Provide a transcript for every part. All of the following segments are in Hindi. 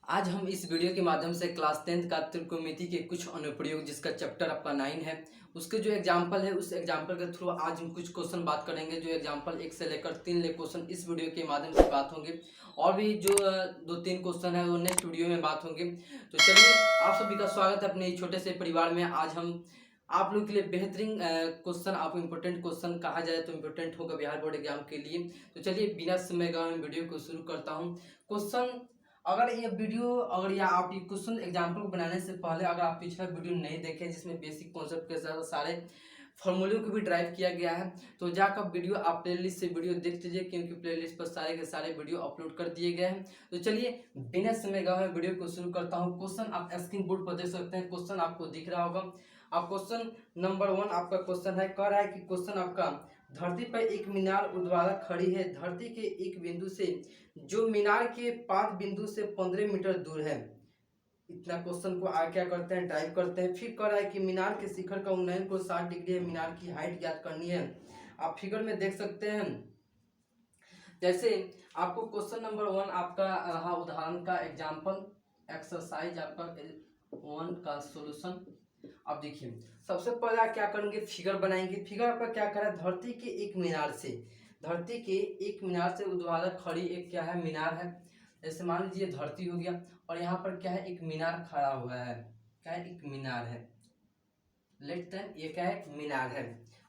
आज हम इस वीडियो के माध्यम से क्लास 10th का त्रिकोणमिति के कुछ अनुप्रयोग जिसका चैप्टर आपका 9 है उसके जो एग्जाम्पल है उस एग्जाम्पल के थ्रू आज हम कुछ क्वेश्चन बात करेंगे। जो एग्जाम्पल 1 से लेकर 3 ले क्वेश्चन इस वीडियो के माध्यम से बात होंगे और भी जो 2-3 क्वेश्चन है वो नेक्स्ट वीडियो में बात होंगे। तो चलिए, आप सभी का स्वागत है अपने छोटे से परिवार में। आज हम आप लोग के लिए बेहतरीन क्वेश्चन, आपको इम्पोर्टेंट क्वेश्चन कहा जाए तो इम्पोर्टेंट होगा बिहार बोर्ड एग्जाम के लिए। तो चलिए बिना समय गवाए वीडियो को शुरू करता हूँ। क्वेश्चन, अगर ये वीडियो या आप ये क्वेश्चन एग्जाम्पल को बनाने से पहले अगर आप पिछला वीडियो नहीं देखें जिसमें बेसिक कॉन्सेप्ट के साथ सारे फॉर्मूले को भी ड्राइव किया गया है, तो जाकर वीडियो आप प्लेलिस्ट से वीडियो देख लीजिए, क्योंकि प्लेलिस्ट पर सारे के सारे वीडियो अपलोड कर दिए गए हैं। तो चलिए बिना समय गवाए वीडियो को शुरू करता हूँ। क्वेश्चन आप स्क्रीन बोर्ड पर देख सकते हैं, क्वेश्चन आपको दिख रहा होगा। अब क्वेश्चन नंबर 1 आपका क्वेश्चन है, कह रहा है कि क्वेश्चन आपका, धरती पर एक मीनार ऊर्ध्वाधर खड़ी है, धरती के एक बिंदु से जो मीनार के 5 बिंदु से 15 मीटर दूर है। इतना क्वेश्चन को क्या करते हैं, टाइप करते हैं। फिर कह रहा है कि मीनार के शिखर का उन्नयन को 60 डिग्री है, मीनार की हाइट ज्ञात करनी है। आप फिगर में देख सकते हैं। जैसे आपको क्वेश्चन नंबर 1 आपका उदाहरण का एग्जाम्पल एक्सरसाइज आपका 1 का सोल्यूशन। अब देखिए, सबसे पहले आप क्या करेंगे, फिगर बनाएंगे। फिगर आपका क्या कर रहा है, धरती के एक मीनार से, धरती के एक मीनार से ऊर्ध्वाधर खड़ी एक क्या है, मीनार है। जैसे मान लीजिए धरती हो गया और यहाँ पर क्या है, एक मीनार खड़ा हुआ है। क्या है, एक मीनार है। लेट देन ये क्या है, मीनार है।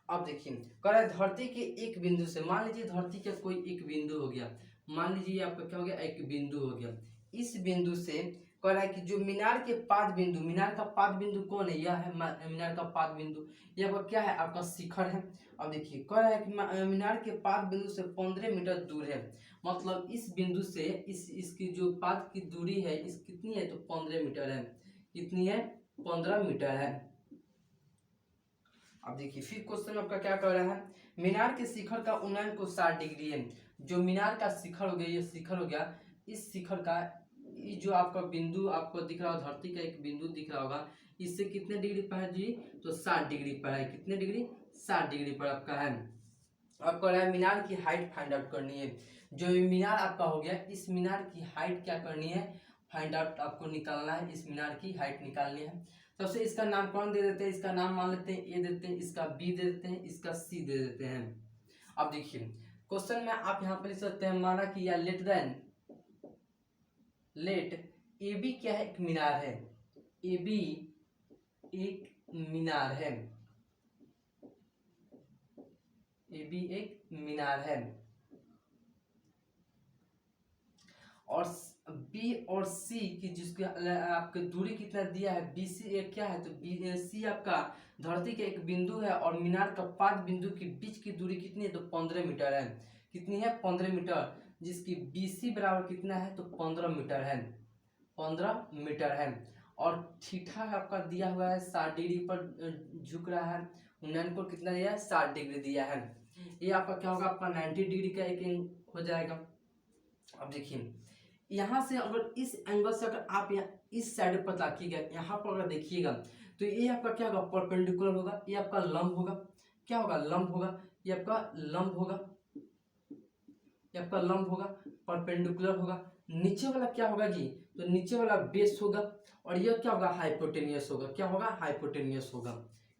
अब देखिए कह रहा है धरती के एक बिंदु से, मान लीजिए धरती का कोई एक बिंदु हो गया, मान लीजिए आपका क्या हो गया, एक बिंदु हो गया। इस बिंदु से कह रहा है कि जो मीनार के 5 बिंदु, मीनार का 5 बिंदु कौन है, यह है मीनार का 5 बिंदु, यह आपका क्या है, आपका शिखर है। अब देखिए कह रहा है कि मीनार के 5 बिंदु से 15 मीटर दूर है, मतलब इस बिंदु से इसकी जो 5 की दूरी है इस कितनी है, तो 15 मीटर है। कितनी है, 15 मीटर है। अब देखिए फिर क्वेश्चन आपका क्या कर रहा है, मीनार के शिखर का उन्नयन को 60 डिग्री है। जो मीनार का शिखर हो गया, ये शिखर हो गया, इस शिखर का ये जो आपका बिंदु आपको दिख रहा होगा, धरती का एक बिंदु दिख रहा होगा, इससे कितने डिग्री पर है जी, तो 60 डिग्री पर है। कितने डिग्री, 60 डिग्री पर आपका है। अब कह रहा है मीनार की हाइट फाइंड आउट करनी है। जो मीनार आपका हो गया, इस मीनार की हाइट क्या करनी है, फाइंड आउट आपको निकालना है, इस मीनार की हाइट निकालनी है। सबसे इसका नाम कौन दे देते हैं, इसका नाम मान लेते हैं ए देते हैं, इसका बी दे देते हैं, इसका सी दे देते हैं। अब देखिए क्वेश्चन में आप यहाँ पर लिख सकते हैं, माना कि या let then, let A B क्या है, एक मीनार है, ए बी एक मीनार है, ए बी एक मीनार है, और बी और सी की जिसकी आपके दूरी कितना दिया है, बी सी क्या है, तो बी सी आपका धरती के एक बिंदु है और मीनार का 5 बिंदु के बीच की दूरी कितनी है, तो 15 मीटर है। कितनी है, 15 मीटर, जिसकी बी सी बराबर कितना है, तो 15 मीटर है, 15 मीटर है। और थीटा आपका दिया हुआ है 60 डिग्री पर झुक रहा है, उन्नयन को कितना दिया है, 60 डिग्री दिया है। ये आपका क्या होगा, आपका 90 डिग्री का एक एंगल हो जाएगा। अब देखिए यहाँ से अगर इस एंगल से अगर आप यहाँ इस साइड पर ताकिएगा, यहाँ पर अगर देखिएगा, तो ये आपका क्या होगा, परपेंडिकुलर होगा, ये आपका लंब होगा। क्या होगा, लंब होगा, ये आपका लंब होगा, ये आपका लंब होगा, परपेंडिकुलर होगा। नीचे वाला क्या होगा जी, तो नीचे वाला बेस होगा, और यह क्या होगा, हाइपोटेनियस होगा। क्या होगा, हाइपोटेनियस होगा।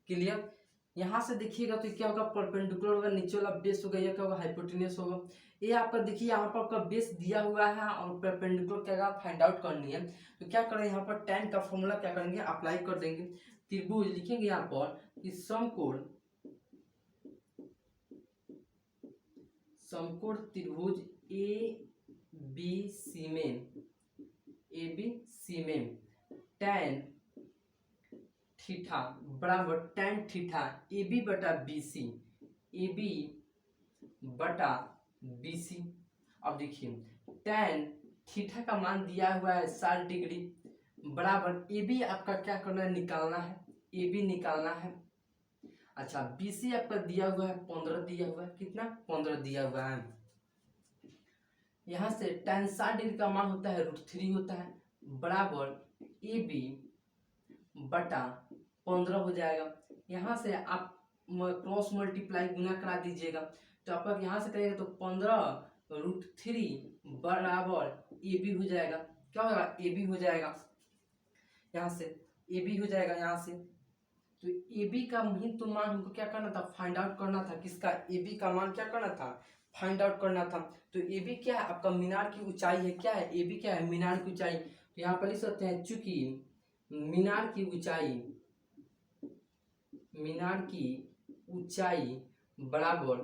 क्लियर, यहाँ से देखिएगा तो क्या होगा, परपेंडिकुलर होगा, नीचे वाला बेस होगा, यह क्या होगा, हाइपोटेनियस होगा। ये आपका देखिए यहाँ पर आपका बेस दिया हुआ है और परपेंडिकुलर क्या फाइंड आउट करनी है। तो क्या करें, यहाँ पर tan का फॉर्मूला क्या करेंगे, अप्लाई कर देंगे। त्रिभुज लिखेंगे यहाँ पर कि समकोण त्रिभुज ए बी सी में tan थीटा बराबर tan थीटा ए बी बटा बी सी, ए बी बटा बी सी। अब देखिए tan थीटा का मान दिया हुआ है 60 डिग्री बराबर ए बी आपका क्या करना है, निकालना है, ए बी निकालना है। अच्छा बी सी आपका दिया हुआ है 15 दिया हुआ है, कितना, 15 दिया हुआ है। यहाँ से tan 60 डिग्री का मान होता है √3 होता है, बराबर ए बी बटा 15 हो जाएगा। यहाँ से आप क्रॉस मल्टीप्लाई गुना करा दीजिएगा, तो आपका यहाँ से करेंगे तो 15 √3 बराबर ए बी हो जाएगा। क्या होगा, ए बी हो जाएगा, यहाँ से ए बी हो जाएगा यहाँ से। तो ए बी का ही तो मान हमको क्या करना था, फाइंड आउट करना था, किसका, ए बी का मान क्या करना था, फाइंड आउट करना था। तो ए बी क्या है, आपका मीनार की ऊंचाई है, क्या है, ए बी क्या है, मीनार की ऊंचाई। तो यहाँ पर लिख सकते हैं, चूंकि मीनार की ऊंचाई, मीनार की ऊंचाई बराबर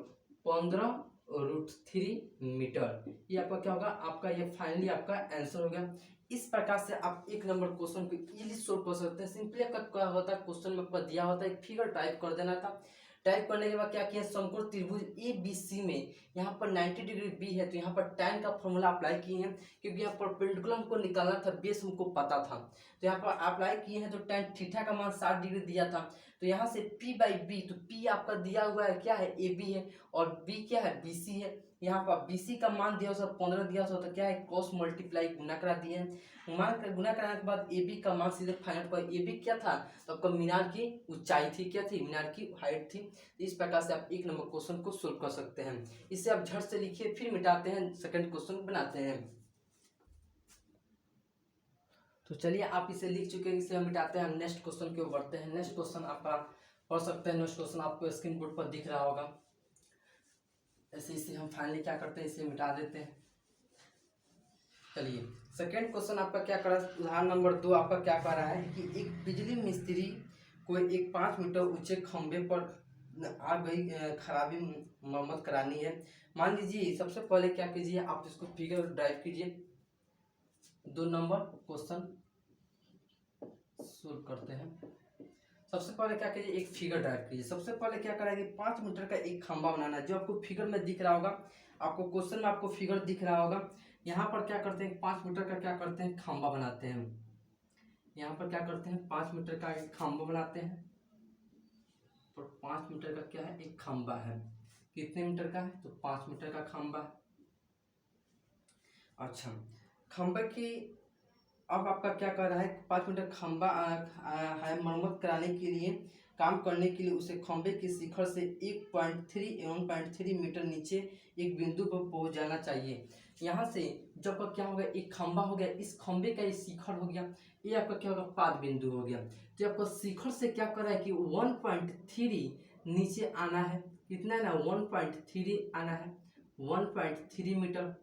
15√3 मीटर, ये आपका क्या होगा, आपका ये फाइनली आपका आंसर हो गया। इस प्रकार से आप एक नंबर क्वेश्चन को इजीली सोल्व कर सकते हैं। सिंपली आपका क्या होता है, क्वेश्चन में आपका दिया होता है, एक फिगर टाइप कर देना था। टाइप करने के बाद क्या किया, समकोण त्रिभुज ए बी सी में यहाँ पर 90 डिग्री बी है, तो यहाँ पर tan का फॉर्मूला अप्लाई किए हैं, क्योंकि यहाँ पर पेंडुलम को निकालना था, बेस हमको पता था, तो यहाँ पर अप्लाई किए हैं। तो tan थीटा का मान 60 डिग्री दिया था, तो यहाँ से P बाई बी, तो P आपका दिया हुआ है क्या है, ए बी है, और B क्या है, बी सी है। यहाँ पर बी सी का मान दिया हो 15 दिया हो, तो क्या है, क्रॉस मल्टीप्लाई गुना करा दिए हैं। मान कर गुना कराने के बाद ए बी का मान सीधे फाइंड आउट, ए बी क्या था, तो आपका मीनार की ऊंचाई थी, क्या थी, मीनार की हाइट थी। इस प्रकार से आप एक नंबर क्वेश्चन को सोल्व कर सकते हैं। इसे आप झट से लिखिए, फिर मिटाते हैं, सेकंड क्वेश्चन बनाते हैं। तो चलिए, आप इसे लिख चुके हैं, इसे हम मिटाते हैं, नेक्स्ट क्वेश्चन की ओर बढ़ते हैं। नेक्स्ट क्वेश्चन आपका पढ़ सकते हैं, नेक्स्ट क्वेश्चन आपको स्क्रीन बोर्ड पर दिख रहा होगा। ऐसे इसे हम फाइनली क्या करते हैं, इसे मिटा देते हैं। चलिए, सेकंड क्वेश्चन आपका क्या कर रहा है, उदाहरण नंबर 2 आपका क्या कर रहा है कि एक बिजली मिस्त्री को एक 5 मीटर ऊंचे खंभे पर आ गई खराबी मरम्मत करानी है। मान लीजिए, सबसे पहले क्या कीजिए, आप इसको फिगर ड्राइव कीजिए। 2 नंबर क्वेश्चन सोल्व करते हैं। सबसे पहले क्या कीजिए, एक फिगर ड्राइव कीजिए। सबसे पहले क्या करेंगे, 5 मीटर का एक खंभा बनाना है, जो आपको फिगर में दिख रहा होगा, आपको क्वेश्चन में आपको फिगर दिख रहा होगा। यहाँ पर क्या करते हैं, 5 मीटर का क्या करते हैं, खंभा बनाते हैं। यहाँ पर क्या करते हैं, 5 मीटर का एक खंभा बनाते हैं। तो 5 मीटर का क्या है, एक खंभा है। कितने मीटर का है, तो 5 मीटर का खंभा है। अच्छा, खंभे की अब आपका क्या कर रहा है, 5 मीटर खंभा है, मरम्मत कराने के लिए, काम करने के लिए उसे खंभे के शिखर से 1.3 मीटर नीचे एक बिंदु पर पहुंच जाना चाहिए। यहाँ से जब आपका क्या हो गया, एक खंभा हो गया, इस खंभे का ये शिखर हो गया, ये आपका क्या होगा, पाद बिंदु हो गया। तो आपका शिखर से क्या कर रहा है कि 1.3 नीचे आना है, कितना है ना, 1.3 आना है, 1.3 मीटर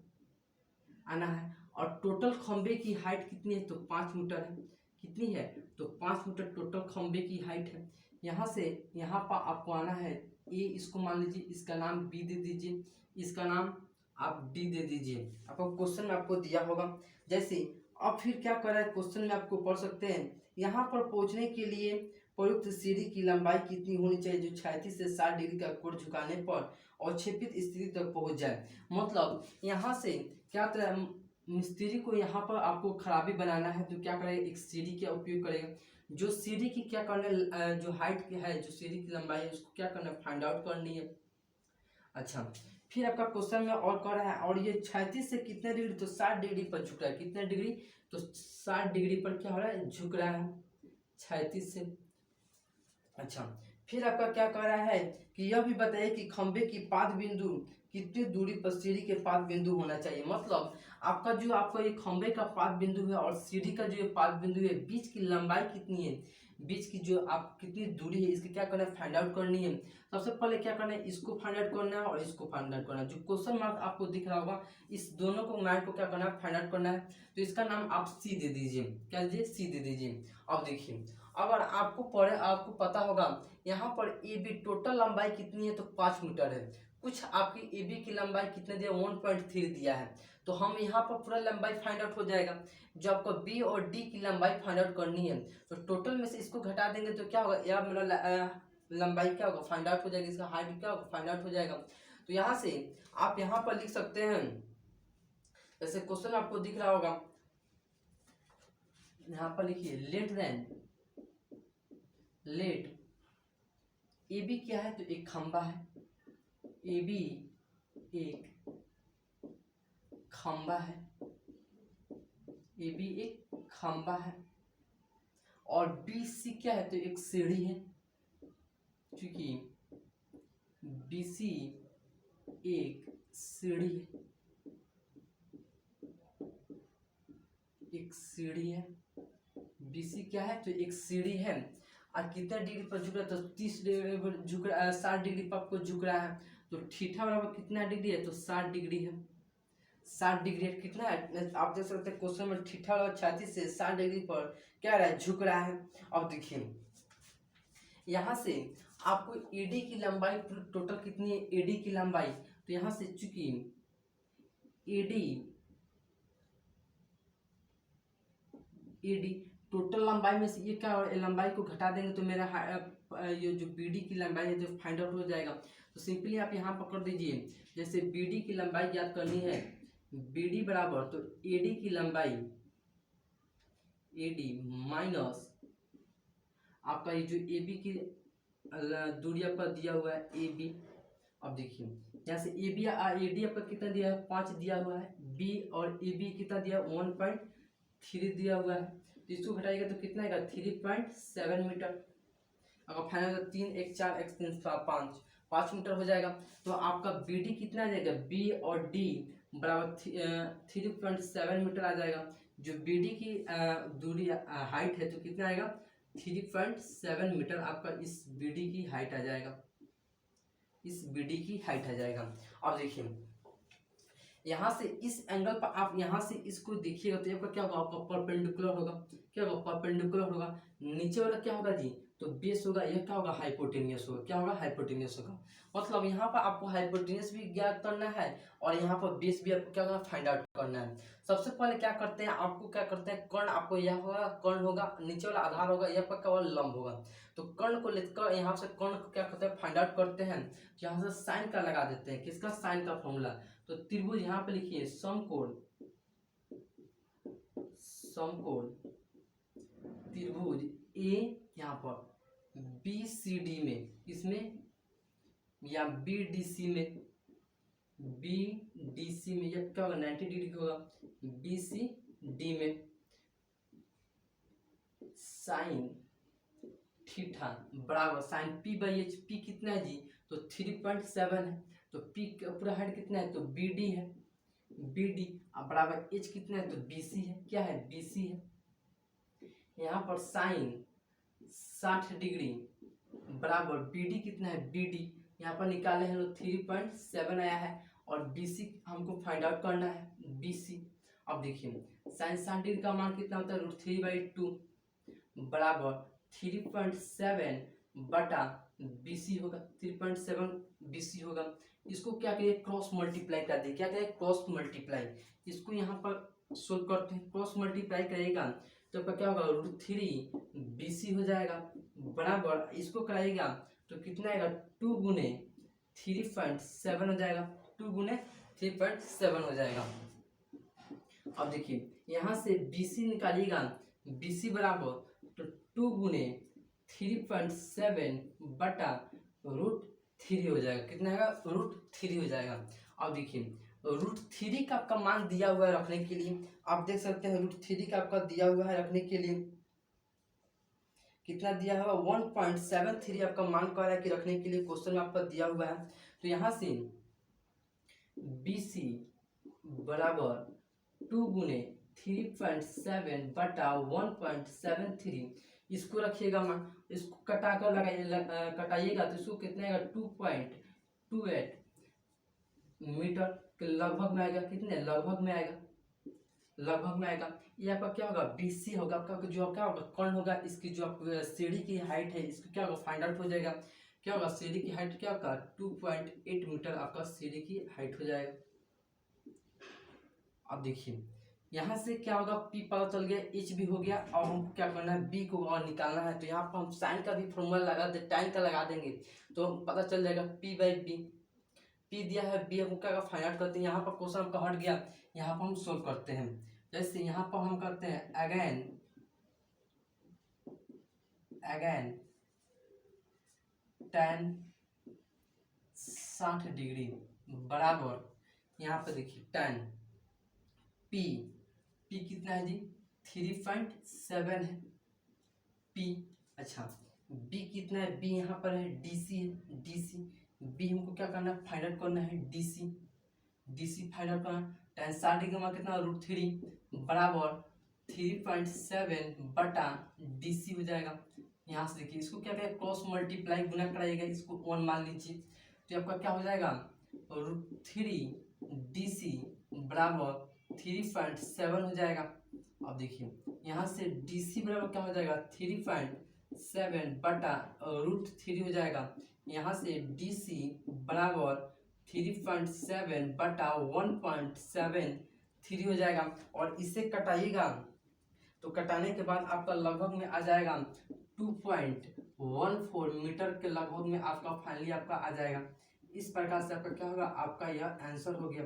आना है। और टोटल खंबे की हाइट कितनी है, तो 5 मीटर है। कितनी है, तो 5 मीटर टोटल खंबे की हाइट है। यहाँ से यहाँ पर आपको आना है, ए इसको मान लीजिए, इसका नाम बी दे दीजिए, इसका नाम आप डी दे दीजिए। आपको क्वेश्चन में आपको दिया होगा। जैसे अब फिर क्या कर रहा है, क्वेश्चन में आपको पढ़ सकते हैं, यहाँ पर पहुँचने के लिए प्रयुक्त सीढ़ी की लंबाई कितनी होनी चाहिए, जो 36 से 60 डिग्री का कोण झुकाने पर अवक्षेपित स्थिति तक पहुँच जाए। मतलब यहाँ से क्या तरह मिस्त्री को यहाँ पर आपको खराबी बनाना है, तो क्या करेगा, एक सीढ़ी का उपयोग करेगा। जो सीढ़ी की क्या करना, जो हाइट की है, जो सीढ़ी की लंबाई है, उसको क्या करना है, फाइंड आउट करनी है। अच्छा, फिर आपका क्वेश्चन में और कह रहा है, और ये 36 से कितने डिग्री, तो 60 डिग्री पर झुक रहा है। कितने डिग्री, तो 60 डिग्री पर क्या हो रहा है, झुक रहा है 36 से। अच्छा, फिर आपका क्या कह रहा है कि यह भी बताइए कि खंबे की पाद बिंदु कितनी दूरी पर सीढ़ी के पाद बिंदु होना चाहिए। मतलब आपका ये खंबे का पाद बिंदु है और सीढ़ी का जो पाद बिंदु है, बीच की लंबाई कितनी है, बीच की जो आप कितनी दूरी है, इसकी क्या करना है, फाइंड आउट करनी है। सबसे पहले क्या करना है, इसको फाइंड आउट करना है और इसको फाइंड आउट करना है। जो क्वेश्चन मार्क आपको दिख रहा होगा, इस दोनों को मार्क को क्या करना है, फाइंड आउट करना है। तो इसका नाम आप सी दे दीजिए, क्या दीजिए, सी दे दीजिए। अब देखिए, अगर आपको पता होगा, यहाँ पर ए बी टोटल लंबाई कितनी है, तो 5 मीटर है। कुछ आपकी ए बी की लंबाई कितने दिया, 1.3 दिया है। तो हम यहाँ पर पूरा लंबाई फाइंड आउट हो जाएगा। जो आपको बी और डी की लंबाई फाइंड आउट करनी है, तो टोटल में से इसको घटा देंगे, तो क्या होगा, यह मेरा लंबाई क्या होगा, फाइंड आउट हो जाएगी, इसका हाइट क्या होगा, फाइंड आउट हो जाएगा। तो यहाँ से आप यहाँ पर लिख सकते हैं, जैसे क्वेश्चन आपको दिख रहा होगा, यहाँ पर लिखिए, लेट ए बी क्या है, तो एक खंबा है, ए बी एक खंबा है, ए बी एक खंबा है, और बी सी क्या है, तो एक सीढ़ी है, क्योंकि बी सी एक सीढ़ी है। एक सीढ़ी है, BC क्या है, तो एक सीढ़ी है और कितना डिग्री पर झुक रहा है, तो 30 डिग्री पर झुक रहा है, 60 डिग्री पर आपको झुक रहा है। तो थीटा बराबर कितना डिग्री है, तो 60 डिग्री है। 60 डिग्री है, कितना है आप देख सकते हैं क्वेश्चन में, थीटा बराबर 36 से 60 डिग्री पर क्या रहा है, झुक रहा है। अब देखिए यहाँ से आपको AD की लंबाई टोटल कितनी है, AD की लंबाई, तो यहाँ से चूंकि AD टोटल लंबाई में से ये क्या लंबाई को घटा देंगे तो मेरा ये जो BD की लंबाई है जो फाइंड आउट हो जाएगा। तो सिंपली आप यहाँ पकड़ दीजिए, जैसे BD की लंबाई ज्ञात करनी है, BD बराबर तो AD की लंबाई, AD माइनस आपका ये जो AB की दूरी आपका दिया हुआ है AB। अब देखिए यहाँ से AB AD आपका कितना दिया है, 5 दिया हुआ है, B और AB कितना दिया है, 1.3 दिया हुआ है। तो इसको घटाइएगा तो कितना आएगा, 3.7 मीटर। अगर फाइनल 3 1 4 x 3 5 मीटर हो जाएगा। तो आपका BD कितना आ जाएगा, B और D बराबर 3.7 मीटर आ जाएगा। जो BD की दूरी हाइट है तो कितना आएगा, 3.7 मीटर आपका इस BD की हाइट आ जाएगा, इस BD की हाइट आ जाएगा। अब देखिए यहाँ से इस एंगल पर आप यहाँ से इसको देखिएगा तो आपका क्या होगा, आपका परपेंडिकुलर होगा, क्या होगा, परपेंडिकुलर होगा। नीचे वाला क्या होगा जी, तो बेस होगा, यह क्या होगा, हाइपोटेनियस होगा, क्या होगा, हाइपोटेनियस होगा। मतलब यहाँ पर आपको हाइपोटेनियस भी ज्ञात करना है और यहाँ पर बेस भी आपको क्या होगा, फाइंड आउट करना है। सबसे पहले क्या करते हैं, आपको क्या करते हैं, कर्ण आपको यह होगा, कर्ण होगा, नीचे वाला आधार होगा, यह पर क्या होगा, लंब होगा। तो कर्ण को लेकर यहाँ से कर्ण को क्या करते हैं, फाइंड आउट करते हैं। यहाँ से साइन का लगा देते हैं, किसका, साइन का फॉर्मूला। तो त्रिभुज यहाँ पे लिखिए, समकोण त्रिभुज A यहाँ पर BCD में, इसमें या BDC में, यह क्या होगा, 90 डिग्री होगा। BCD में साइन थीटा बराबर साइन P/H, P कितना है जी, तो 3.7 है। तो P का पूरा हाइट कितना है, तो BD है, BD बराबर H कितना है, तो BC है, क्या है, BC है। यहाँ पर साइन 60 डिग्री बराबर BD कितना है, BD यहाँ पर निकाले हैं तो 3.7 आया है और BC हमको फाइंड आउट करना है, BC। अब देखिए साइन 60 डिग्री का मान कितना होता है, √3/2 बराबर 3.7 बटा BC होगा, 3.7 BC होगा। इसको क्या करिए, क्रॉस मल्टीप्लाई कर दिए, क्या करिए, क्रॉस मल्टीप्लाई। इसको यहाँ पर सोल्व करते हैं, क्रॉस मल्टीप्लाई करेगा तो क्या होगा, √3 BC हो जाएगा बराबर, इसको कराइएगा तो कितना आएगा, 2 गुने 3.7 हो जाएगा, 2 गुने 3.7 हो जाएगा। अब देखिए यहाँ से BC निकालिएगा, BC बराबर तो 2 गुने 3.7 बटा √3 हो जाएगा, कितना आएगा, √3 हो जाएगा। अब देखिए √3 का आपका मान दिया हुआ है रखने के लिए, आप देख सकते हैं √3 का आपका दिया हुआ है रखने के लिए, कितना दिया हुआ, 1.73 आपका मान कर रहा है कि रखने के लिए, क्वेश्चन में आपका दिया हुआ है। तो यहाँ से BC बराबर 2 गुने 3.7 बटा 1.73, इसको रखिएगा मान, इसको कटा कर कटाइएगा तो इसको कितना आएगा, 2.28 मीटर के लगभग में आएगा, कितने लगभग में आएगा, लगभग में आएगा। ये आपका क्या होगा, BC होगा, आपका जो क्या होगा, कर्ण होगा, इसकी जो आपकी सीढ़ी की हाइट है इसको क्या होगा, फाइंड आउट हो जाएगा। क्या होगा, सीढ़ी की हाइट क्या होगा, 2.8 मीटर आपका सीढ़ी की हाइट हो जाएगा। अब देखिए यहाँ से क्या होगा, P पता चल गया, H भी हो गया, और हमको क्या करना है, B को और निकालना है। तो यहाँ पर हम साइन का भी फॉर्मूला लगा दे, टाइन का लगा देंगे तो पता चल जाएगा P/B। P दिया है, B हम क्या फाइंड आउट करते हैं। यहाँ पर क्वेश्चन आपका हट गया, यहाँ पर हम सोल्व करते हैं। जैसे यहाँ पर हम करते हैं अगेन tan 60 डिग्री बराबर, यहाँ पर देखिए tan P कितना है जी, 3.7 है P। अच्छा B कितना है, B यहाँ पर है DC है, DC B हमको क्या करना है, फाइंड आउट करना है, DC फाइंड आउट करना। tan 60 डिग्री का मान कितना, √3 बराबर 3.7 बटा DC हो जाएगा। यहाँ से देखिए इसको क्या करें, क्रॉस मल्टीप्लाई गुना कराइएगा, इसको 1 मान लीजिए तो आपका क्या हो जाएगा, √3 DC बराबर 3.7 हो जाएगा। अब देखिए यहाँ से DC बराबर क्या हो जाएगा, 3.7 बटा √3 हो जाएगा। यहाँ से DC बराबर 3.7 बटा 1.73 हो जाएगा। और इसे कटाइएगा तो कटाने के बाद आपका लगभग में आ जाएगा 2.14 मीटर के लगभग में आपका फाइनली आपका आ जाएगा। इस प्रकार से आपका क्या होगा, आपका यह आंसर हो गया।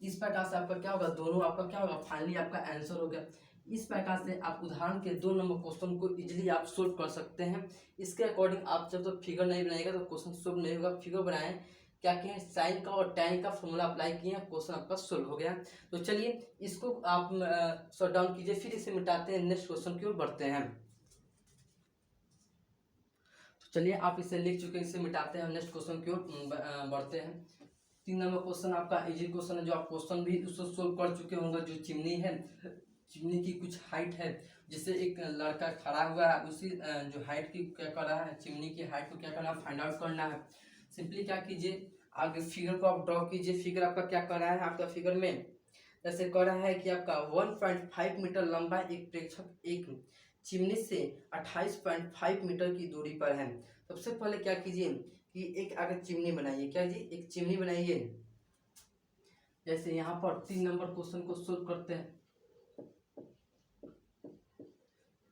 इस प्रकार से आपका क्या होगा, दोनों आपका क्या होगा, फाइनली आपका आंसर हो गया। इस प्रकार से आप उदाहरण के 2 नंबर क्वेश्चन को इजीली आप सोल्व कर सकते हैं। इसके अकॉर्डिंग आप जब तक फिगर नहीं बनाएगा तो क्वेश्चन सोल्व नहीं होगा। फिगर बनाएं, क्या किए, साइन का और टैन का फॉर्मूला अप्लाई किए, क्वेश्चन आपका सोल्व हो गया। तो चलिए इसको आप शॉर्ट डाउन कीजिए, फिर इसे मिटाते हैं, नेक्स्ट क्वेश्चन की ओर बढ़ते हैं। तो चलिए आप इसे लिख चुके हैं, इसे मिटाते हैं, नेक्स्ट क्वेश्चन की ओर बढ़ते हैं। 3 नंबर क्वेश्चन आपका इजी क्वेश्चन है, जो आप क्वेश्चन भी उसको सोल्व कर चुके होंगे। जो चिमनी है, चिमनी की कुछ हाइट है, जिससे एक लड़का खड़ा हुआ है, उसी जो हाइट की क्या कर रहा है, चिमनी की हाइट को क्या करना है, फाइंड आउट करना है। सिंपली क्या कीजिए, आगे फिगर को आप ड्रॉ कीजिए। फिगर आपका क्या कर रहा है, आपका फिगर में जैसे कह रहा है कि आपका 1.5 मीटर लंबा एक प्रेक्षक एक चिमनी से 28.5 मीटर की दूरी पर है। सबसे पहले क्या कीजिए कि एक आगे चिमनी बनाइए। क्या जी, एक चिमनी बनाइए। जैसे यहाँ पर 3 नंबर क्वेश्चन को सोल्व करते हैं।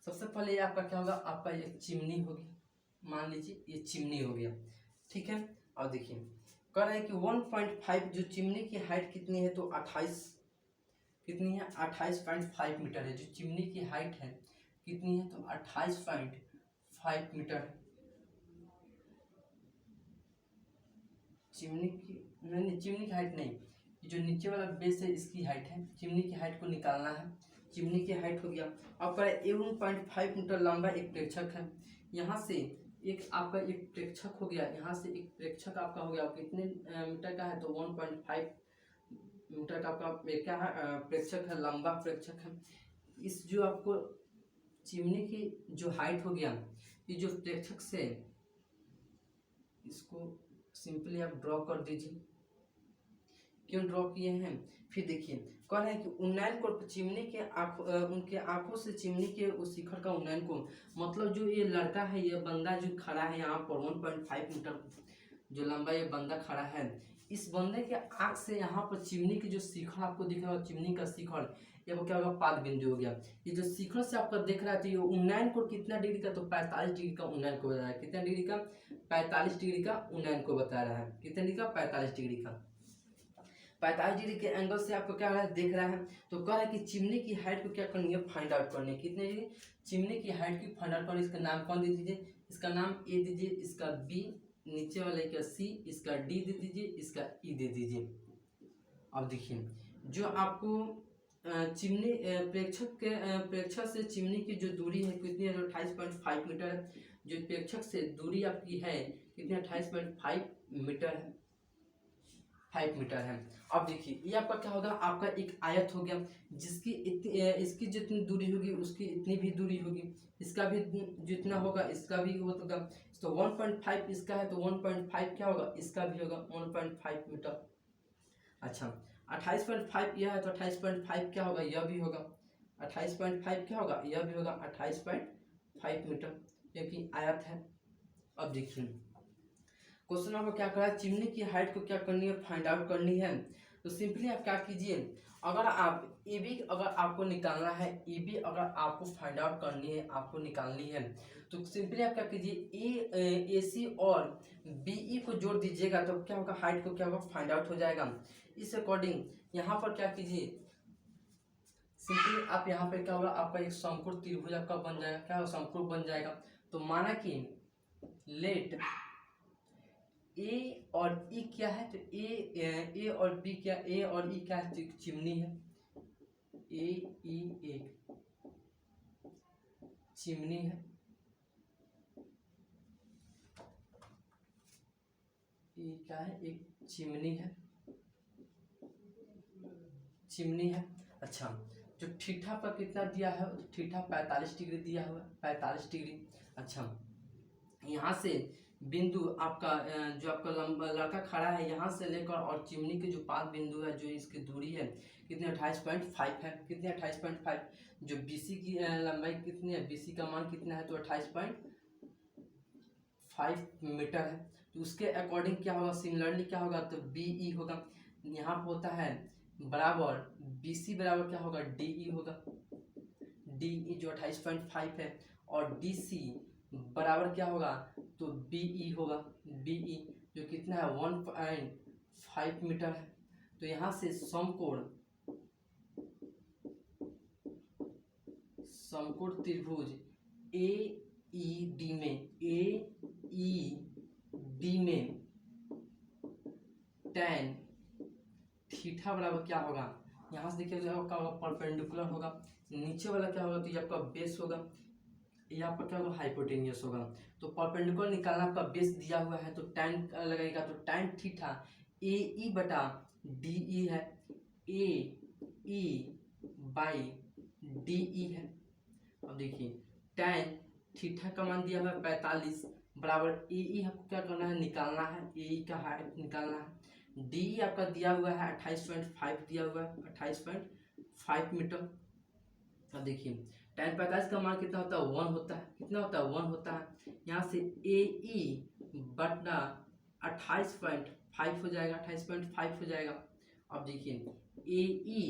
सबसे पहले ये आपका क्या होगा, आपका ये चिमनी होगी, मान लीजिए ये चिमनी हो गया, ठीक है। और देखिए कह रहे हैं कि 1.5 जो चिमनी की हाइट कितनी है, तो 28 कितनी है, 28.5 मीटर है। जो चिमनी की हाइट है कितनी है, तो 28.5 मीटर है। चिमनी की नहीं, चिमनी की हाइट नहीं, जो नीचे वाला बेस है इसकी हाइट है। चिमनी की हाइट को निकालना है। चिमनी की हाइट हो गया। अब कह रहे 1.5 मीटर लंबा एक प्रेक्षक है। यहाँ से एक आपका एक प्रेक्षक हो गया, यहाँ से एक प्रेक्षक आपका हो गया, कितने मीटर का है, तो 1.5 मीटर का आपका क्या है, प्रेक्षक है, लंबा प्रेक्षक है। इस जो आपको चिमनी की जो हाइट हो गया, ये जो प्रेक्षक से, इसको सिंपली आप ड्रॉ कर दीजिए। क्यों ड्रॉ किए हैं, फिर देखिए कह रहे हैं कि उन्नयन को चिमनी के उनके आंखों से चिमनी के उस शिखर का उन्नयन को, मतलब जो ये लड़का है, ये बंदा जो खड़ा है यहाँ पर 1.5 मीटर जो लंबा ये बंदा खड़ा है, इस बंदे के आंख से यहाँ पर चिमनी की जो शिखर आपको दिख रहा है, चिमनी का शिखर, ये वो क्या होगा, पाद बिंदु हो गया। ये जो शिखर से आपका देख रहा है, तो ये उन्नयन को कितना डिग्री का, तो 45 डिग्री का उन्नयन को बता रहा है। कितना डिग्री का, 45 डिग्री का उन्नयन को बता रहा है। कितने डिग्री का, 45 डिग्री का। 45 डिग्री के एंगल से आपको क्या है, देख रहा है। तो कह रहा है कि चिमनी की हाइट को क्या करनी है, फाइंड आउट करनी है। कितने डिग्री, चिमनी की हाइट की फाइंड आउट करनी। इसका नाम कौन दे दीजिए, इसका नाम ए दीजिए, इसका बी, नीचे वाले का सी, इसका डी दे दीजिए, इसका ई दे दीजिए। अब देखिए जो आपको चिमनी प्रेक्षक से चिमनी की जो दूरी है कितनी है, 28.5 मीटर है। जो प्रेक्षक से दूरी आपकी है कितनी, 28.5 मीटर है, 5 मीटर है। अब देखिए ये आपका क्या होगा, आपका एक आयत हो गया, जिसकी इसकी जितनी दूरी होगी उसकी इतनी भी दूरी होगी, इसका भी जितना होगा इसका भी होगा। तो 1.5 इसका है, तो 1.5 क्या होगा, इसका भी होगा 1.5 मीटर। अच्छा 28.5 यह है, तो 28.5 क्या होगा, यह भी होगा 28.5 क्या होगा, यह भी होगा 28.5 मीटर, क्योंकि आयत है। अब देखिए क्वेश्चन आपको क्या करा है, चिमनी की हाइट को क्या करनी है, फाइंड आउट करनी है। तो सिंपली आप क्या कीजिए, अगर आप ए बी अगर आपको निकालना है, ए बी अगर आपको फाइंड आउट करनी है, आपको निकालनी है, तो सिंपली आप क्या कीजिए, ए सी और बी ई को जोड़ दीजिएगा, तो क्या होगा, हाइट को क्या होगा, फाइंड आउट हो जाएगा। इस अकॉर्डिंग यहाँ पर क्या कीजिए, सिंपली आप यहाँ पे क्या होगा, आपका एक समकोण त्रिभुज आपका बन जाएगा। क्या होगा, समकोण बन जाएगा। तो माना कि लेट ए और ई क्या है, तो ए और बी क्या, ए और ई क्या है, तो चिमनी है। ए ई एक चिमनी है, ए क्या है, एक चिमनी है, चिमनी है। अच्छा जो थीटा पर कितना दिया है, थीटा 45 डिग्री दिया हुआ है, 45 डिग्री। अच्छा, यहाँ से बिंदु आपका जो आपका लड़का खड़ा है यहाँ से लेकर और चिमनी के जो 5 बिंदु है, जो इसकी दूरी है कितनी 28.5 है, कितनी 28.5। जो BC की लंबाई कितनी है, BC का मान कितना है, तो 28.5 मीटर है। तो उसके अकॉर्डिंग क्या होगा, सिमिलरली क्या होगा, तो BE होगा। यहाँ पर होता है बराबर BC बराबर क्या होगा, DE होगा। DE जो 28.5 है और DC बराबर क्या होगा, तो BE होगा। BE जो कितना है 1.5 मीटर है। तो यहाँ से समकोण त्रिभुज AED में tan थीटा बराबर क्या होगा, यहाँ से देखिए क्या होगा, परपेंडिकुलर होगा। नीचे वाला क्या होगा, तो ये आपका बेस होगा, यहाँ पर क्या होगा, हाइपोटेन्यूस होगा। तो परपेंडिकुलर निकालना, आपका बेस दिया हुआ है तो tan लगेगा, तो tan थीटा AE बटा DE है, AE बाई DE है। अब देखिए tan थीटा का मान दिया हुआ है 45 बराबर AE आपको क्या करना है, निकालना है, AE का हाइट निकालना है। DE आपका दिया हुआ है 28.5 दिया हुआ है, 28.5 मीटर। अब देखिए tan 45 का मान कितना होता है, 1 होता है, कितना होता है, 1 होता है। यहाँ से AE बटा 28.5 हो जाएगा, 28.5 हो जाएगा। अब देखिए AE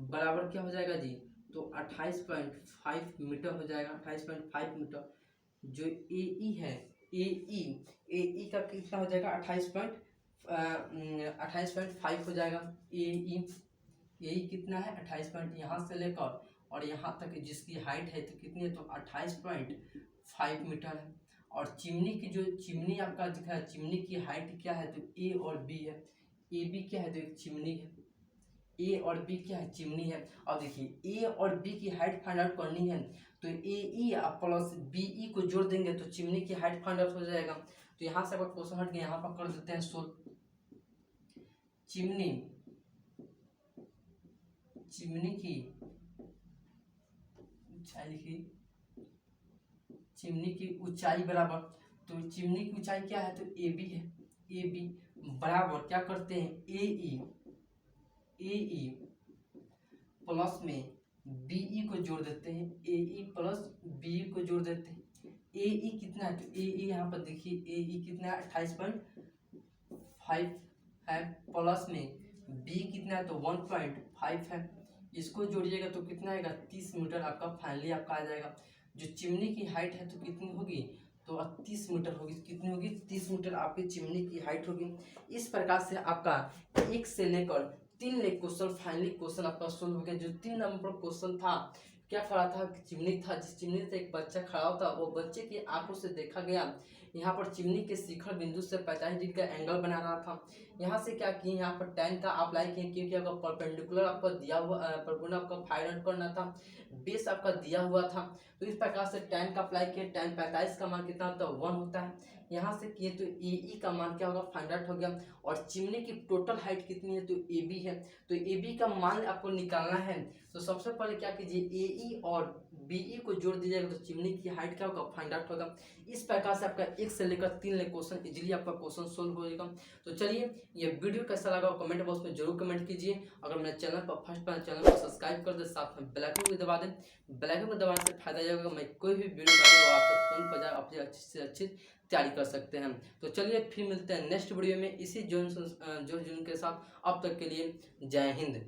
बराबर क्या हो जाएगा जी, तो 28.5 मीटर हो जाएगा, 28.5 मीटर। जो AE है, AE का कितना हो जाएगा, 28.5 हो जाएगा। AE कितना है 28 पॉइंट, यहाँ से लेकर और यहाँ तक जिसकी हाइट है तो कितनी है, तो 28.5 मीटर है। और चिमनी की जो चिमनी आपका दिखा है, चिमनी की हाइट क्या है, तो A और B है। AB क्या है, तो एक चिमनी है, A और B क्या है, चिमनी है। अब देखिए A और B की हाइट फाइंड आउट करनी है, तो AE प्लस BE को जोड़ देंगे तो चिमनी की हाइट फाइंड आउट हो जाएगा। तो यहाँ से अगर क्वेश्चन हट गया, यहाँ पर कर देते हैं सोल्व। चिमनी की ऊंचाई लिखी, चिमनी की ऊंचाई बराबर, तो चिमनी की ऊंचाई क्या है, तो AB है, AB बराबर क्या करते हैं, AE प्लस में BE को जोड़ देते हैं, AE प्लस BE को जोड़ देते हैं। AE कितना है, तो AE यहाँ पर देखिए AE कितना है 28.5 है, प्लस में B कितना है, तो 1.5 है। इसको जोड़िएगा तो कितना आएगा, 30 मीटर आपका फाइनली आपका आ जाएगा। जो चिमनी की हाइट है तो कितनी होगी, तो 30 मीटर होगी, कितनी होगी, 30 मीटर आपकी चिमनी की हाइट होगी। इस प्रकार से आपका 1 से लेकर 3 लेख क्वेश्चन फाइनली क्वेश्चन आपका सोल्व हो गया। जो 3 नंबर क्वेश्चन था, क्या खड़ा था, चिमनी था, जिस चिमनी से एक बच्चा खड़ा होता, वो बच्चे की आंखों से देखा गया यहाँ पर चिमनी के शिखर बिंदु से 45 डिग्री का एंगल बना रहा था। यहाँ से क्या किए, यहाँ पर tan का अप्लाई किए, क्योंकि आपका परपेंडिकुलर आपका दिया हुआ परपेंडिकुलर आपका फाइंड आउट करना था, बेस आपका दिया हुआ था। तो इस प्रकार से tan का अप्लाई किए, tan 45 का मान कितना होता है, 1 होता है। यहाँ से किए तो AE का मान क्या होगा, फाइंड आउट हो गया। और चिमनी की टोटल हाइट कितनी है, तो AB है, तो AB का मान आपको निकालना है। तो सबसे पहले क्या कीजिए, AE और BE को जोड़ दीजिएगा तो चिमनी की हाइट क्या होगा, फाइंड आउट होगा। इस प्रकार से आपका 1 से लेकर 3 ले क्वेश्चन इजीली आपका क्वेश्चन सोल्व हो जाएगा। तो चलिए, ये वीडियो कैसा लगा कमेंट बॉक्स में जरूर कमेंट कीजिए। अगर मेरे चैनल पर फर्स्ट बार चैनल को सब्सक्राइब कर दे, साथ में बेल आइकन को दबा दें। बेल आइकन को दबाने से फायदा ये होगा, मैं कोई भी वीडियो डालूँ वो आप तक तुरंत पहुंच अपनी अच्छी से अच्छी तैयारी कर सकते हैं। तो चलिए फिर मिलते हैं नेक्स्ट वीडियो में इसी जून के साथ। अब तक के लिए जय हिंद।